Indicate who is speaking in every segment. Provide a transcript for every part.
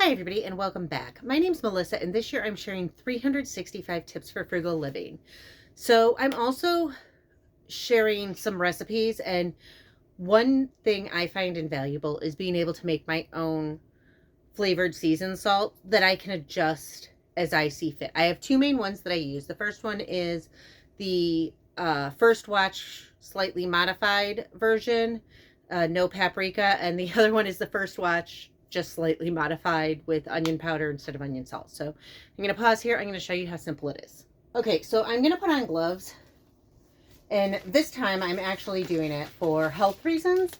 Speaker 1: Hi everybody and welcome back. My name's Melissa and this year I'm sharing 365 tips for frugal living. So I'm also sharing some recipes, and one thing I find invaluable is being able to make my own flavored seasoned salt that I can adjust as I see fit. I have two main ones that I use. The first one is the First Watch slightly modified version, no paprika, and the other one is the First Watch just slightly modified with onion powder instead of onion salt. So I'm going to pause here. I'm going to show you how simple it is. Okay, so I'm going to put on gloves, and this time I'm actually doing it for health reasons.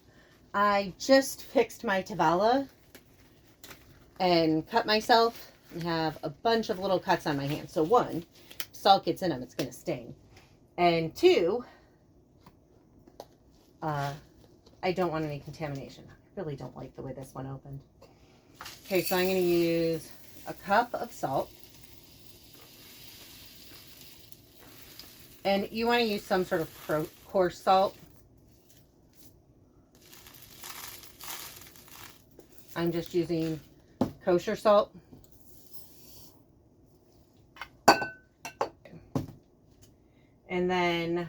Speaker 1: I just fixed my Tavala and cut myself and have a bunch of little cuts on my hands. So one, if salt gets in them, it's going to sting. And two, I don't want any contamination. I really don't like the way this one opened. Okay, so I'm going to use a cup of salt. And you want to use some sort of coarse salt. I'm just using kosher salt. And then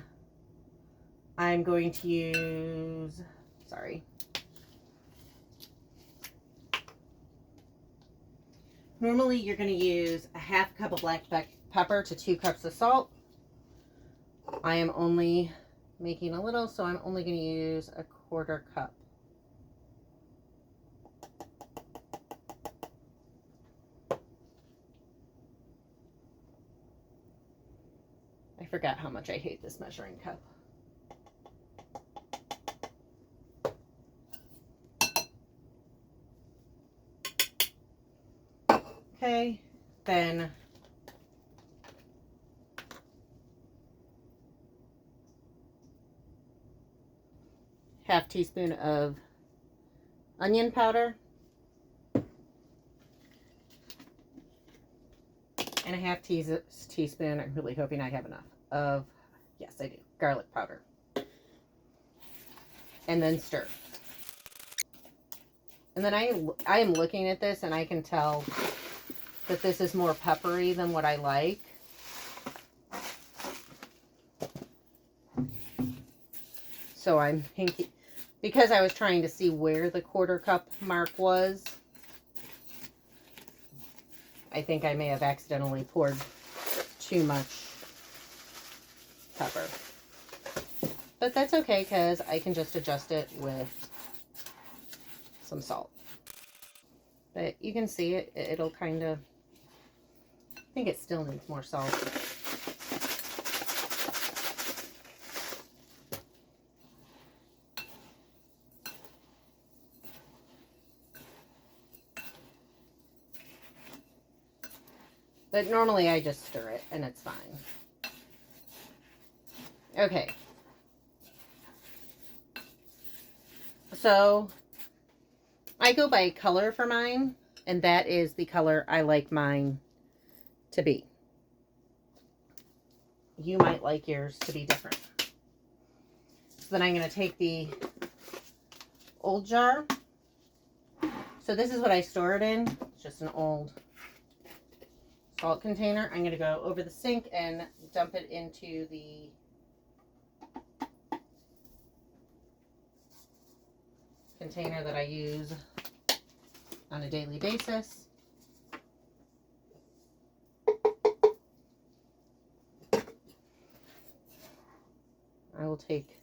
Speaker 1: I'm going to use, normally you're going to use a half cup of black pepper to 2 cups of salt. I am only making a little, so I'm only going to use a 1/4 cup. I forgot how much I hate this measuring cup. Okay, then half teaspoon of onion powder and a half teaspoon, I'm really hoping I have enough, of, yes I do, garlic powder. And then stir. And then I am looking at this and I can tell that this is more peppery than what I like. So I'm thinking, because I was trying to see where the 1/4 cup mark was, I think I may have accidentally poured too much pepper. But that's okay, because I can just adjust it with some salt. But you can see it'll kind of, I think it still needs more salt. But normally I just stir it and it's fine. Okay. So I go by color for mine, and that is the color I like mine to be. You might like yours to be different. So then I'm going to take the old jar. So this is what I store it in. It's just an old salt container. I'm going to go over the sink and dump it into the container that I use on a daily basis. I will take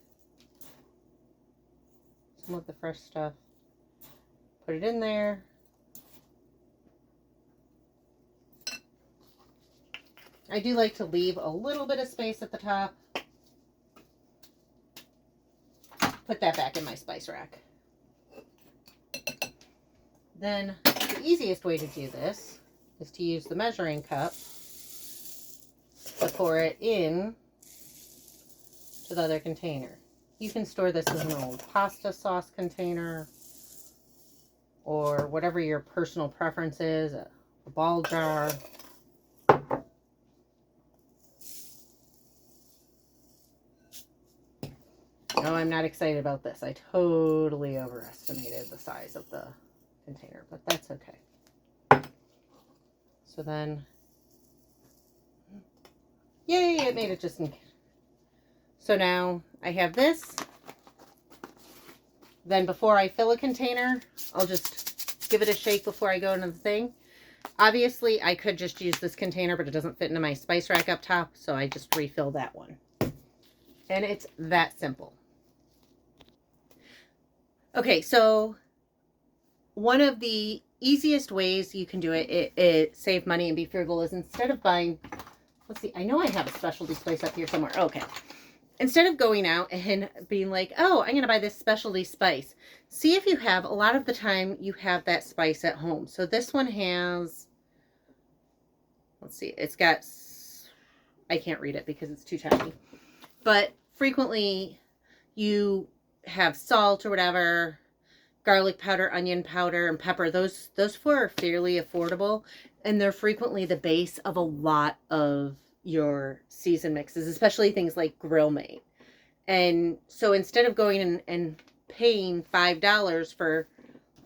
Speaker 1: some of the fresh stuff, put it in there. I do like to leave a little bit of space at the top. Put that back in my spice rack. Then the easiest way to do this is to use the measuring cup to pour it in to the other container. You can store this as an old pasta sauce container or whatever your personal preference is, a ball jar. No, I'm not excited about this. I totally overestimated the size of the container, but that's okay. So then, yay, it made it just in. So now I have this. Then before I fill a container, I'll just give it a shake before I go into the thing. Obviously, I could just use this container, but it doesn't fit into my spice rack up top, so I just refill that one. And it's that simple. Okay, so one of the easiest ways you can do it, save money and be frugal, is instead of buying, let's see, I know I have a specialty spice up here somewhere. Okay. Instead of going out and being like, oh, I'm going to buy this specialty spice, see if you have, a lot of the time you have that spice at home. So this one has, let's see, it's got, I can't read it because it's too tiny, but frequently you have salt or whatever, garlic powder, onion powder, and pepper. Those four are fairly affordable, and they're frequently the base of a lot of your season mixes, especially things like Grill Mate. And so instead of going and paying $5 for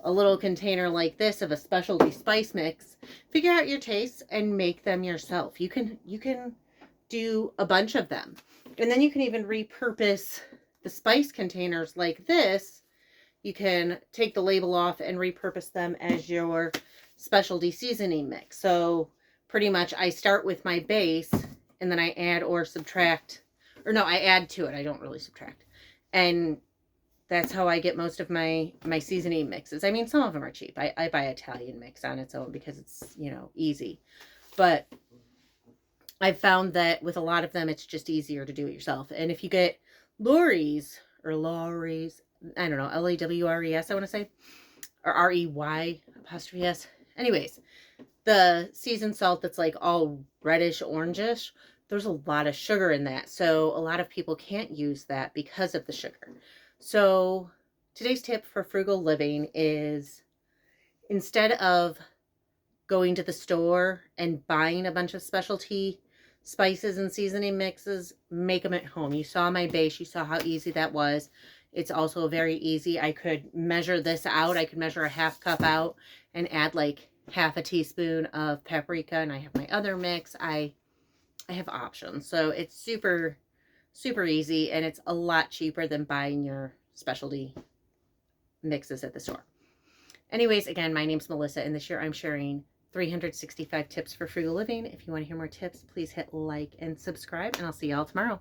Speaker 1: a little container like this of a specialty spice mix, figure out your tastes and make them yourself. You can do a bunch of them, and then you can even repurpose the spice containers like this. You can take the label off and repurpose them as your specialty seasoning mix. So pretty much I start with my base and then I add or subtract, or no, I add to it. I don't really subtract. And that's how I get most of my seasoning mixes. I mean, some of them are cheap. I buy Italian mix on its own because it's, you know, easy. But I've found that with a lot of them, it's just easier to do it yourself. And if you get Lawry's, I don't know, Lawres, I want to say, or Rey''s. Anyways, the seasoned salt that's like all reddish, orangish, there's a lot of sugar in that. So a lot of people can't use that because of the sugar. So today's tip for frugal living is, instead of going to the store and buying a bunch of specialty spices and seasoning mixes, make them at home. You saw my base. You saw how easy that was. It's also very easy. I could measure this out. I could measure a half cup out and add like half a teaspoon of paprika, and I have my other mix. I have options. So it's super, super easy, and it's a lot cheaper than buying your specialty mixes at the store. Anyways, again, my name's Melissa, and this year I'm sharing 365 tips for frugal living. If you want to hear more tips, please hit like and subscribe, and I'll see y'all tomorrow.